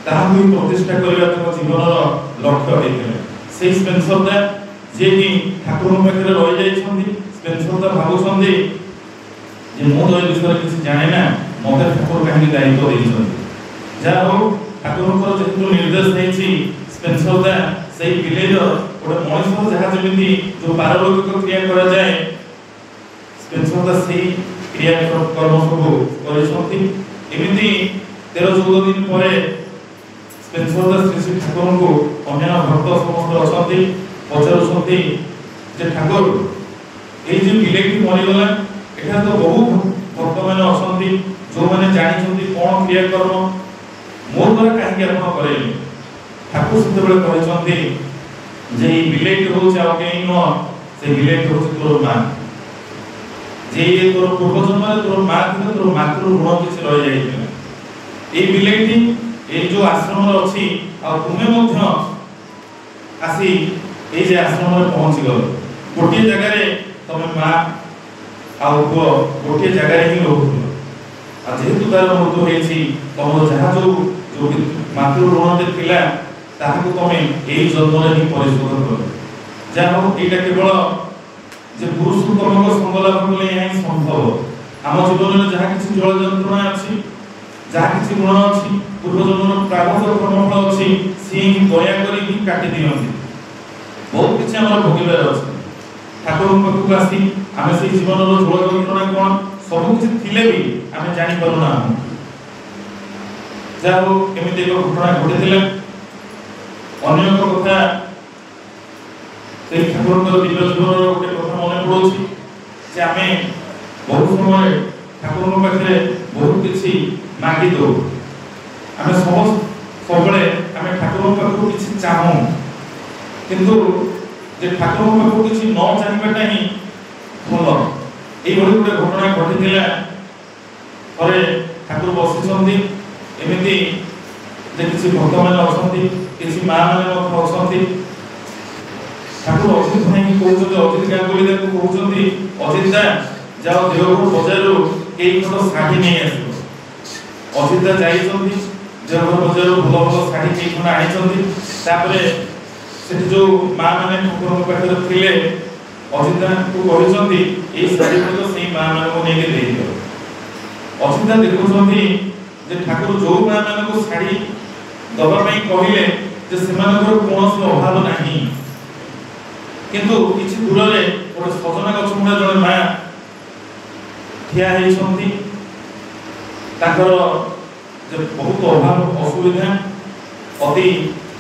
ତାହାକୁ ପ୍ରତିଷ୍ଠା କରିବା ତାଙ୍କ ଜୀବନର ଲକ୍ଷ୍ୟ ହେଇଥିଲା। ସେଇ ସ୍ପେନ୍ସର ଦା ଯେ କି ଠାକୁରଙ୍କ ପାଖରେ ରହି ଯାଇଛନ୍ତି, ସ୍ପେନ୍ସର ଦା ଭାବୁଛନ୍ତି ଯେ ମୁଁ ତ ଏ ବିଷୟରେ କିଛି ଜାଣେ ନା, ମୋତେ ଠାକୁର କାହିଁକି ଦାୟିତ୍ୱ ଦେଇଛନ୍ତି। ଯାହା ହଉ ଠାକୁରଙ୍କର ଯେହେତୁ ନିର୍ଦ୍ଦେଶ ହେଇଛି, ସ୍ପେନ୍ସର ଦା ସେଇ ବିଲେଇର ଗୋଟେ ମଣିଷ ଯାହା ଯେମିତି ଯୋଉ ପାରଲୌକିକ କ୍ରିୟା କରାଯାଏ, ସ୍ପେନ୍ସର ଦା ସେଇ କ୍ରିୟାକର୍ମ ସବୁ କରିଛନ୍ତି। ଏମିତି 13-14 ଦିନ ପରେ ସ୍ପେନ୍ସର ଦା ଶ୍ରୀ ଠାକୁରଙ୍କୁ ଅନ୍ୟାନ୍ୟ ଭକ୍ତ ସମସ୍ତେ ଅଛନ୍ତି ପଚାରୁଛନ୍ତି ଯେ ଠାକୁର ଏଇ ଯେ ବିଲେଇଟି ମରିଗଲା, ଏଠାରେ ତ ବହୁ ଭକ୍ତମାନେ ଅଛନ୍ତି ଯୋଉମାନେ ଜାଣିଛନ୍ତି କ'ଣ କ୍ରିୟାକର୍ମ, ମୋ ଦ୍ୱାରା କାହିଁକି ଆପଣ କରେଇଲେ। ଠାକୁର ସେତେବେଳେ କହିଛନ୍ତି ଯେ ଏଇ ବିଲେଇଟି ହେଉଛି ଆଉ କେହି ନୁହଁ, ସେ ବିଲେଇଟି ହେଉଛି ତୋର ମା। ଯେ ତୋର ପୂର୍ବଜନ୍ମରେ ତୋର ମା ଥିଲେ, ତୋର ମାତୃ ଋଣ କିଛି ରହିଯାଇଥିଲା। এই বিলেইটি এই যে আশ্রমରେ ଅଛି, ଆଉ ତୁମେ ମଧ୍ୟ আসি এই যে আশ্রমରେ ପହଞ୍ଚି ଗଲ। ଗୋଟିଏ ଜାଗାରେ ତମେ ମା ଆଉ ପୁଅ ଗୋଟିଏ ଜାଗାରେ ହିଁ ରହୁଥିଲ, ଆଉ ଯେହେତୁ ତାର ମୃତ୍ୟୁ ହେଇଛି, ତମର ଯାହା ଯୋଉ ମାତୃ ଋଣଟେ ଥିଲା ତାହାକୁ ତମେ ଏଇ ଜନ୍ମରେ ହିଁ ପରିଶୋଧ କର। ଯାହା ହଉ ଏଇଟା କେବଳ ଯେ ପୁରୁଷୋତ୍ତମଙ୍କ ସଙ୍ଗ ଲାଭ କଲେ ଏହା ହିଁ ସମ୍ଭବ। ଆମ ଜୀବନରେ ଯାହା କିଛି ଜଳ ଯନ୍ତ୍ରଣା ଅଛି, ଯାହା କିଛି ଋଣ ଅଛି, ପୂର୍ବଜନ୍ମର ପ୍ରାରବ୍ଧ କର୍ମଫଳ ଅଛି, ସିଏ ହିଁ ଦୟା କରି ହିଁ କାଟି ଦିଅନ୍ତି। ବହୁତ କିଛି ଆମର ଭୋଗିବାର ଅଛି। ଠାକୁରଙ୍କ ପାଖକୁ ଆସି ଆମେ ସେଇ ଜୀବନର ଜଳ ଯନ୍ତ୍ରଣା କ'ଣ ସବୁ କିଛି ଥିଲେ ବି ଆମେ ଜାଣିପାରୁନା। ଯାହା ହଉ ଏମିତି ଏକ ଘଟଣା ଘଟିଥିଲା। ଅନ୍ୟ ଏକ କଥା, ସେଇ ଠାକୁରଙ୍କର ଦିବ୍ୟ ଜୀବନର ଗୋଟେ କଥା ମନେ ପଡ଼ୁଛି ଯେ ଆମେ ବହୁ ସମୟ ଠାକୁରଙ୍କ ପାଖରେ ବହୁତ କିଛି ମାଗି ଦଉ। ଆମେ ସବୁବେଳେ ଆମେ ଠାକୁରଙ୍କ ପାଖକୁ କିଛି ଚାହୁଁ, କିନ୍ତୁ ଯେ ଠାକୁରଙ୍କ ପାଖକୁ କିଛି ନ ଚାହିଁବାଟା ହିଁ ଭଲ। এইভাবে ଗୋଟେ ଘଟଣା ଘଟିଥିଲା। ଥରେ ଠାକୁର ବସିଛନ୍ତି, ଏମିତି ଯେ କିଛି ଭକ୍ତମାନେ ଅଛନ୍ତି, କିଛି ମା ମାନେ ମଧ୍ୟ ଅଛନ୍ତି। ଠାକୁର ଅଜିତ ଭାଇଙ୍କୁ କହୁଛନ୍ତି, ଅଜିତ ଗାଙ୍ଗୁଲି ତାକୁ କହୁଛନ୍ତି, ଅଜିତ ଦା ଯାଅ ଦେଓଘର ବଜାରରୁ କେଇ ଖଣ୍ଡ ଶାଢ଼ୀ ନେଇ ଆସିବ। ଅଜିତ ଦା ଯାଇଛନ୍ତି, ଦେଓଘର ବଜାରରୁ ଭଲ ଭଲ ଶାଢ଼ୀ କେଇ ଖଣ୍ଡ ଆଣିଛନ୍ତି। ତାପରେ ସେଠି ଯୋଉ ମା ମାନେ ଠାକୁରଙ୍କ ପାଖରେ ଥିଲେ, ଅଜିତ ଦାଙ୍କୁ କହିଛନ୍ତି ଏଇ ଶାଢ଼ୀ ଗୁଡ଼ିକ ସେଇ ମା ମାନଙ୍କୁ ନେଇକି ଦେଇଦିଅ। ଅଜିତ ଦା ଦେଖୁଛନ୍ତି ଯେ ଠାକୁର ଯୋଉ ମା ମାନଙ୍କୁ ଶାଢ଼ୀ ଦବା ପାଇଁ କହିଲେ ଯେ ସେମାନଙ୍କର କୌଣସି ଅଭାବ ନାହିଁ, କିନ୍ତୁ କିଛି ଦୂରରେ ଗୋଟେ ସଜନା ଗଛ ମୂଳେ ଜଣେ ମା ଠିଆ ହେଇଛନ୍ତି। ତାଙ୍କର ଯେ ବହୁତ ଅଭାବ ଅସୁବିଧା, ଅତି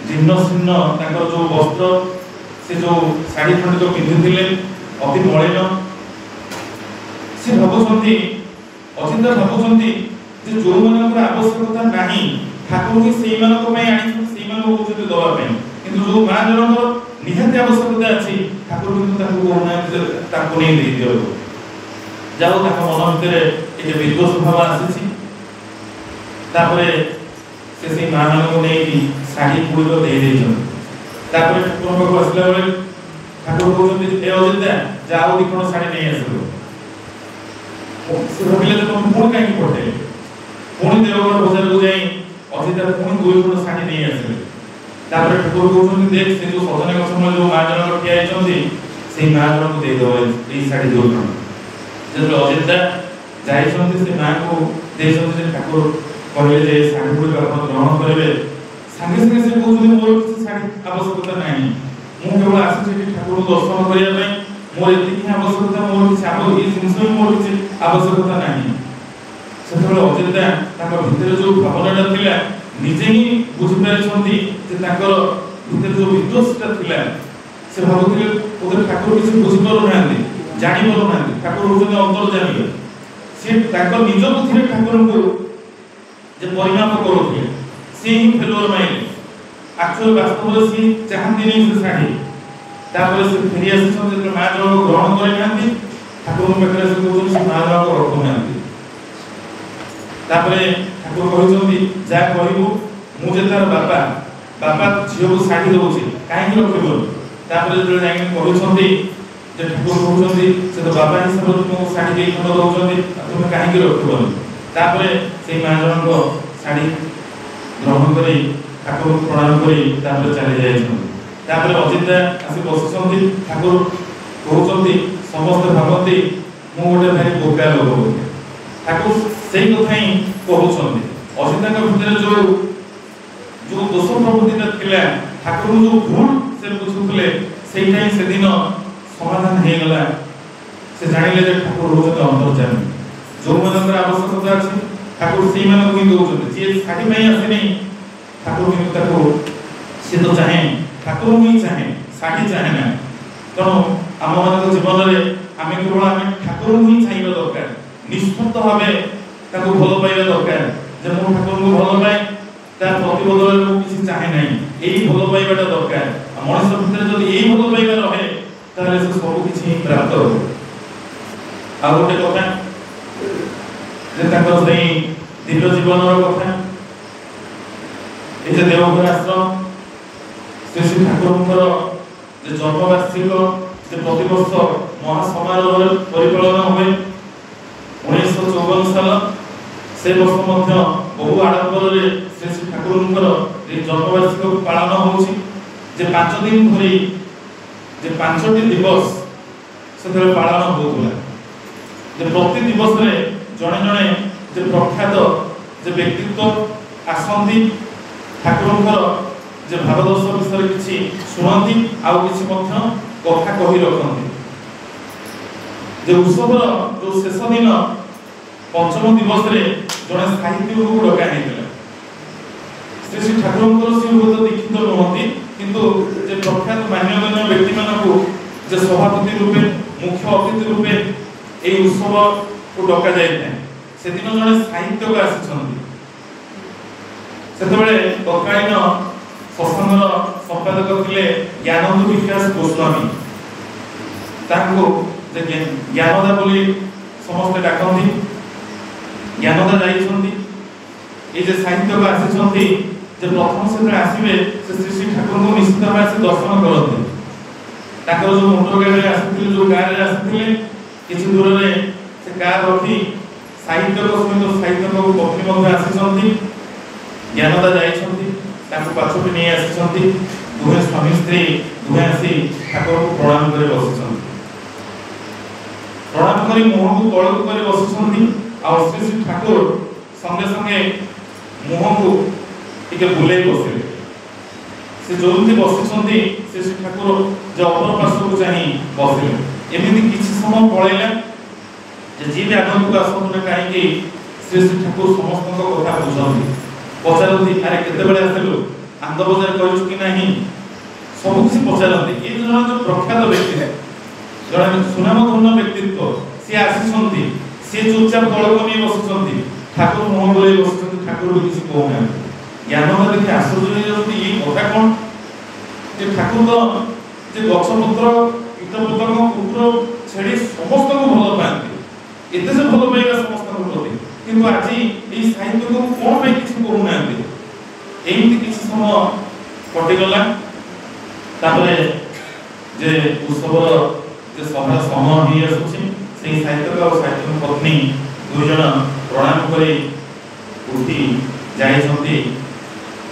ଜୀର୍ଣ୍ଣ ଶୀର୍ଣ୍ଣ ତାଙ୍କର ଯୋଉ ବସ୍ତ୍ର, ସେ ଯୋଉ ଶାଢ଼ୀ ଖଣ୍ଡିକ ପିନ୍ଧିଥିଲେ ଅତି ମଳିନ। ସେ ଭାବୁଛନ୍ତି, ଅଚିନ୍ତା ଭାବୁଛନ୍ତି ଯେ ଯୋଉମାନଙ୍କର ଆବଶ୍ୟକତା ନାହିଁ ଠାକୁର ହିଁ ସେଇମାନଙ୍କ ପାଇଁ ଆଣିଛନ୍ତି, ସେଇମାନଙ୍କୁ କହୁଛନ୍ତି ଦେବା ପାଇଁ। କିନ୍ତୁ ଯୋଉ ମା ଜଣଙ୍କର ନିହାତି ଆବଶ୍ୟକତା ଅଛି, ଠାକୁର କିନ୍ତୁ ତାଙ୍କୁ କହୁନାହାନ୍ତି ଯେ ତାଙ୍କୁ ନେଇ ଦେଇଦିଅ। ଯାହା ହଉ ତାଙ୍କ ମନ ଭିତରେ ଟିକେ ବିଦ୍ୱେଷ ଭାବ ଆସିଛି। ତାପରେ ସେ ସେଇ ମା ମାନଙ୍କୁ ନେଇକି ଶାଢ଼ୀ ଗୁଡ଼ିକ ଦେଇଦେଇଛନ୍ତି। ତାପରେ ଠାକୁରଙ୍କ ପାଖକୁ ଆସିଲା ବେଳେ ଠାକୁର କହୁଛନ୍ତି ଏ ଅଜିତ ଦା ଯା ଆଉ ଦି ଖଣ୍ଡ ଶାଢ଼ୀ ନେଇ ଆସିବ। ସେ ଭାବିଲେ ଯେ ତମେ ପୁଣି କାହିଁକି ପଠେଇଲେ। ପୁଣି ଦେଓଘର ବଜାରକୁ ଯାଇ ଅଜିତ ଦା ପୁଣି 2 ଖଣ୍ଡ ଶାଢ଼ୀ ନେଇ ଆସିଲେ। ତାପରେ ଠାକୁର କହୁଛନ୍ତି ଦେଖ ସେ ଯୋଉ ସଜନା ଗଛ ମୂଳେ ଯୋଉ ମା ଜଣକ ଠିଆ ହେଇଛନ୍ତି, ସେଇ ମା ଜଣଙ୍କୁ ଦେଇଦେବ ଏଇ ଶାଢ଼ୀ 2 ଖଣ୍ଡ। ଯେତେବେଳେ ଅଜିତ ଦା ଯାଇଛନ୍ତି, ସେ ମାଙ୍କୁ ଦେଇଛନ୍ତି ଯେ ଠାକୁର କହିଲେ ଯେ ଶାଢ଼ୀ ଗୁଡ଼ିକ ଆପଣ ଗ୍ରହଣ କରିବେ। ସାଙ୍ଗେ ସାଙ୍ଗେ ସେ କହୁଛନ୍ତି ମୋର କିଛି ଶାଢ଼ୀ ଆବଶ୍ୟକତା ନାହିଁ, ମୁଁ କେବଳ ଆସିଛି ଏଠି ଠାକୁରଙ୍କୁ ଦର୍ଶନ କରିବା ପାଇଁ, ମୋର ଏତିକି ଆବଶ୍ୟକତା, ମୋର କିଛି ଏଇ ଜିନିଷ ହିଁ ମୋର କିଛି ଆବଶ୍ୟକତା ନାହିଁ। ସେତେବେଳେ ଅଜିତ ଦା ତାଙ୍କ ଭିତରେ ଯୋଉ ଭାବନାଟା ଥିଲା ନିଜେ ହିଁ ବୁଝିପାରିଛନ୍ତି ଯେ ତାଙ୍କର ଭିତରେ ଯୋଉ ବିଦ୍ୱେଷଟା ଥିଲା। ସେ ଭାବୁଥିଲେ ବୋଧେ ଠାକୁର କିଛି ବୁଝିପାରୁନାହାନ୍ତି, ଜାଣିପାରୁନାହାନ୍ତି, ଠାକୁର ହଉଛନ୍ତି ଅନ୍ତର୍ଯାମୀ। ସେ ତାଙ୍କ ନିଜ ବୁଦ୍ଧିରେ ଠାକୁରଙ୍କୁ ଯେ ପରିମାପ କରୁଥିଲେ, ସେ ହିଁ ଫେଲୁଅର ମାଇଲେ। ଆକ୍ଚୁଆଲି ବାସ୍ତବରେ ସେ ଚାହାନ୍ତିନି ସେ ଶାଢ଼ୀ। ତାପରେ ସେ ଫେରି ଆସିଛନ୍ତି, ଯେତେବେଳେ ମା ଜଣକ ଗ୍ରହଣ କରିନାହାନ୍ତି, ଠାକୁରଙ୍କ ପାଖରେ ସେ କହୁଛନ୍ତି ସେ ମା ଜଣକ ରଖୁନାହାନ୍ତି। ତାପରେ ଠାକୁର କହିଛନ୍ତି ଯାହା କହିବୁ, ମୁଁ ଯେ ତାର ବାପା ଝିଅକୁ ଶାଢ଼ୀ ଦଉଛି କାହିଁକି ରଖିବନି। ତାପରେ ଯେତେବେଳେ ଯାଇକି କହୁଛନ୍ତି ଯେ ଠାକୁର କହୁଛନ୍ତି ସେ ତ ବାପା ହିସାବରେ ତୁମକୁ ଶାଢ଼ୀ 2 ଖଣ୍ଡ ଦଉଛନ୍ତି, ତୁମେ କାହିଁକି ରଖିବନି। ତାପରେ ସେଇ ମା ଜଣଙ୍କ ଶାଢ଼ୀ ग्रहण करी ठाकुर प्रणाम करी तापर चली जाइछन। तापर अजिता आसी बसिछन्ती ठाकुर कहउछन्ती समस्त भाबती मु गोटे भारी बोका लोक बोली। ठाकुर सेही कथा ही कहउछन्ती अजिता के भितर जो जो दोष प्रवृत्ति थिला ठाकुर जो भूल से बुझुले सेही से दिन समाधान हे गला। से जानिले जे ठाकुर होते अंतर्जामी जो मनकर आवश्यकता अछि ठाकुर सेही मन को दउछन्ती जे साडी में आसे नहीं ठाकुर के ताको से तो चाहे ठाकुर ही चाहे साडी चाहे ना। तेणु आम मान जीवन में आम केवल आम ठाकुर ही चाहिए दरकार निष्पत्त भाव ताको भल पाइबा दरकार जे मो ठाकुर को भल पाए तार प्रतिबदल में किसी चाहे ना यही भल पाइबाटा दरकार। मनुष्य भितर जब यही भल पाइबा रहे ताहले से सब किछि प्राप्त हो। आ गोटे कथा जे ताको सही दिव्य जीवन कथा ये देवघर आश्रम श्री श्री ठाकुर जे जन्मवार्षिक जे प्रतिवर्ष महासमारोह परिपालन हुए 1954 साल से वर्ष मध्य बहु आडंबर श्री श्री ठाकुर जन्मवार्षिक पालन होउछि जे 5 दिन धरी जे 5टी दिवस से पालन होउला। जे प्रति दिवस रे जणे जणे जे प्रख्यात जे व्यक्तित्व आसंती ठाकुर जे भावदर्श विषय किछि सुनती आउ किछि मध्य कथा कहि रखती। जे उत्सवर जो शेष दिन पंचम दिवस रे जने साहित्य को डका हेतिला। श्री श्री ठाकुर से बहुत दीक्षित नहती किंतु जे प्रख्यात मान्यगण्य व्यक्ति मानकु जे सभापति रूपे मुख्य अतिथि रूपे ए उत्सव को डका जाइଥାଏ। से दिन जने साहित्य को आसीछन्ती सेतबेले तत्कालीन सत्संगर संपादक थिले ज्ञानंद विकास गोस्वामी ताको जे ज्ञानदा बोली समस्त डाकंती ज्ञानदा जाइछन्ती ए जे साहित्य को आसीछन्ती जे प्रथम से आसीबे से श्री श्री ठाकुर को निश्चित भाव से दर्शन करते। ताकर जो मोटर गाड़ी आसीथिले जो गाड़ी रे आसीथिले किछि दूर रे से कार रखी साहित्य को सहित साहित्य को पत्नी मध्ये आसीछन्ती ज्ञानदा जाइछन्ती ताको पाछोटी नै आसीछन्ती दुहे स्वामी स्त्री दुहे आसी ठाकुर को प्रणाम करे बसिछन्ती। प्रणाम करी मुह को तळ को करे बसिछन्ती आ श्री श्री ठाकुर संगे संगे मुह को टिके बुलाई बसिले। से जोंती बसिछन्ती श्री श्री ठाकुर जे अपर पार्श्व को चाहि बसिले। एमिति किछि समय पळैला जे जी आगंतुक आसंतु काहे कि श्री श्री ठाकुर समस्त को कथा बुझाउती पचारती अरे केते बेले आसलु आंद बजार करिछु कि नाही सब किछि पचारती। ए जन जो प्रख्यात व्यक्ति है जन सुनामधन्य व्यक्तित्व से आसीछन्ती से चुपचाप तळ को नै बसिछन्ती ठाकुर मोह बोले बसिछन्ती ठाकुर भी किछि कहना ज्ञान देखि आश्चर्य जति ई कथा कोन जे ठाकुर तो जे गछ पत्र कीट पतंग कुकुर छेड़ी समस्त को भल पाती एते से भल पाइबा समस्त को प्रति किंतु आज ये साहित्य को कौन पे किसी कहू ना एमती किसी समय कटिगला तापरे जे उत्सवर जे सभा समय ही आसुछि से साहित्य और साहित्य पत्नी दुई जन प्रणाम करी उठी जाइछन्ती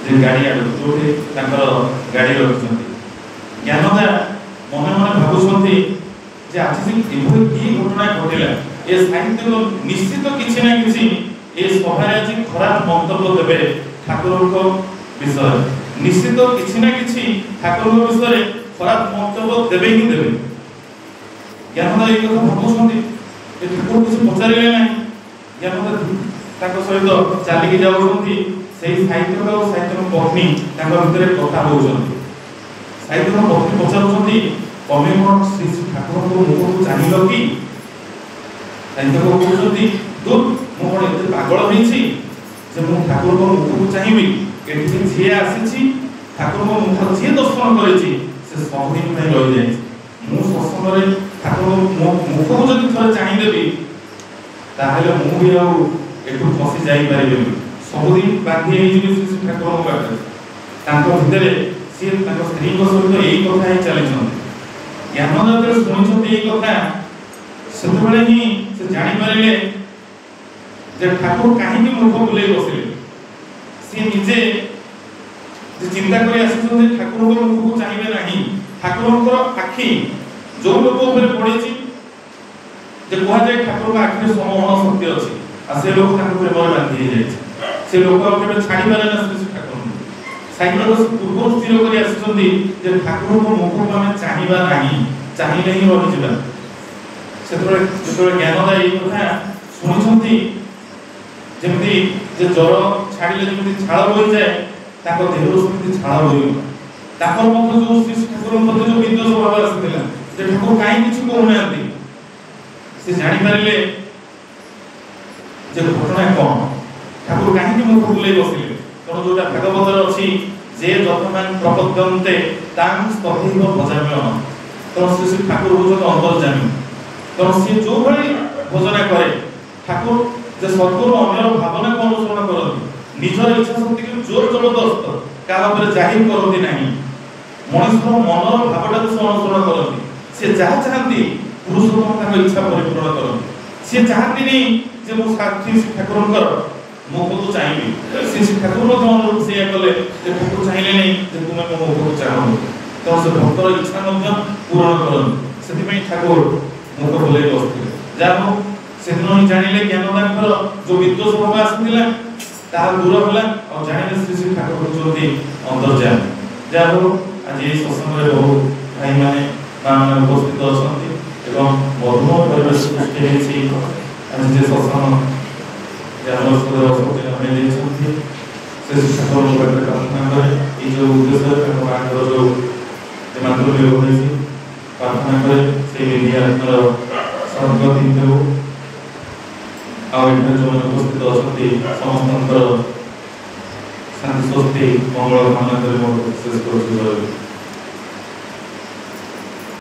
जे गाड़ी जोटे ताकर गाड़ी रखिछन्ती। ज्ञानदा मने मने भाबुछन्ती जे आज से एभली की घटना घटिला ए साहित्य को निश्चित किछि ना किछि ए सभा आज खराब मंतव्य देबे ठाकुर को विषय निश्चित किछि ना किछि ठाकुर को विषय खराब मंतव्य देबे ही देबे। ज्ञानदा एक कथा भाबुछन्ती ए ठाकुर किछि पचारिले नाही ज्ञानदा ताको सहित चाली के जाउछन्ती सेही साहित्य और साहित्य पत्नी ताको भितरे कथा होउछन्ती। साहित्य पत्नी पचारुछन्ती तमे कोन श्री श्री ठाकुर को मुख को चाहिलो कि साहित्य को कहउछन्ती दूर मो कोन एते पागल होइछि जे मो ठाकुर को मुख को चाहिबी एठी जे आसीछि ठाकुर को मुख जे दर्शन करेछि से सब दिन में रहि जाइछि मो सत्संग रे ठाकुर को मुख को जदि थोड़ा चाहि देबी ताहले मु भी आ एठु फसी जाई परिबेनी सब दिन बांधी हे जिवि श्री ठाकुर को पाखे तांको भितरे से तांको स्त्री को सहित एई कथा ही चलिछन्ती। ज्ञानदा शुणुछन्ती एई कथा सेतबेले ही से जानि पारिले जे ठाकुर काहे कि मुख बुलाई बसिले सी निजे जे चिंता करी आसुछन ठाकुर मुखକୁ चाहिबे नाही ठाकुरଙ୍କର आखि जो लोक ऊपर पड़िछि जे कोहा जाय ठाकुर आखि समोहन शक्ति अछि आ से लोक ठाकुर प्रेम बांधी जाय से लोक केबे छाड़ी पारे ना श्री ठाकुर साइकिल पूर्व स्थिर करी आसुछन जे ठाकुर मुखକୁ हम चाहिबा नाही चाहिले ही रहि जिबा सेतरे जेतरे ज्ञानदायी कथा सुनिछंती जेमती जे ज्वर छाड़िले जेमती झाळ बोई जाय ताको देहरु सेमती झाळ बोई ताकर मत जो श्री ठाकुर मत जो विद्वेष भाव आसिथिला जे ठाकुर काई किछु कहउनांती से जानि पारिले जे घटना कोन ठाकुर काहे कि मुख बुले बसिले तनो जोटा भागवतर अछि जे जतमान प्रपद्यन्ते तां स्तथैव भजाम्यहम् तो श्री ठाकुर होजन अंतर्जामी तो से जो भली भजना करे ठाकुर जे सद्गुरु अन्यर भावना को अनुसरण करती निजर इच्छा शक्ति के जोर जबरदस्त का ऊपर जाहिर करती नहीं मनुष्य मनर भावटा को अनुसरण करती से जहाँ चाहती पुरुषोत्तम ताको इच्छा परिपूर्ण करती से चाहती नहीं जे मो साथी ठाकुरंकर मुख को चाहिए से ठाकुर मत अनुरूप से कले जे ठाकुर चाहिए नहीं जे तुम मो मुख को चाहो तो से भक्तर इच्छा मध्य पूर्ण करती सेति ठाकुर मुख बोले बसते जानो सेदिन ही जानिले ज्ञानदानकर जो विद्वेष भाव आसिथिला ता दूर होला और जानिले श्री श्री ठाकुर होचोती अंतर्जाम जानो आज ये सत्संग रे बहु भाई माने माने उपस्थित अछंती एवं मधुर परिवेश सृष्टि हेछि आज जे सत्संग जानो सदर सत्य हमें लेछंती से ठाकुर को प्रार्थना करे ई जो उद्देश्य ठाकुर आगर जो जे मात्र योग हेछि प्रार्थना करे से विद्यार्थीर संगति देव और जो उपस्थित अछंती समस्तंकर शांति स्वस्ति मंगल कामना करे मोर शेष करू।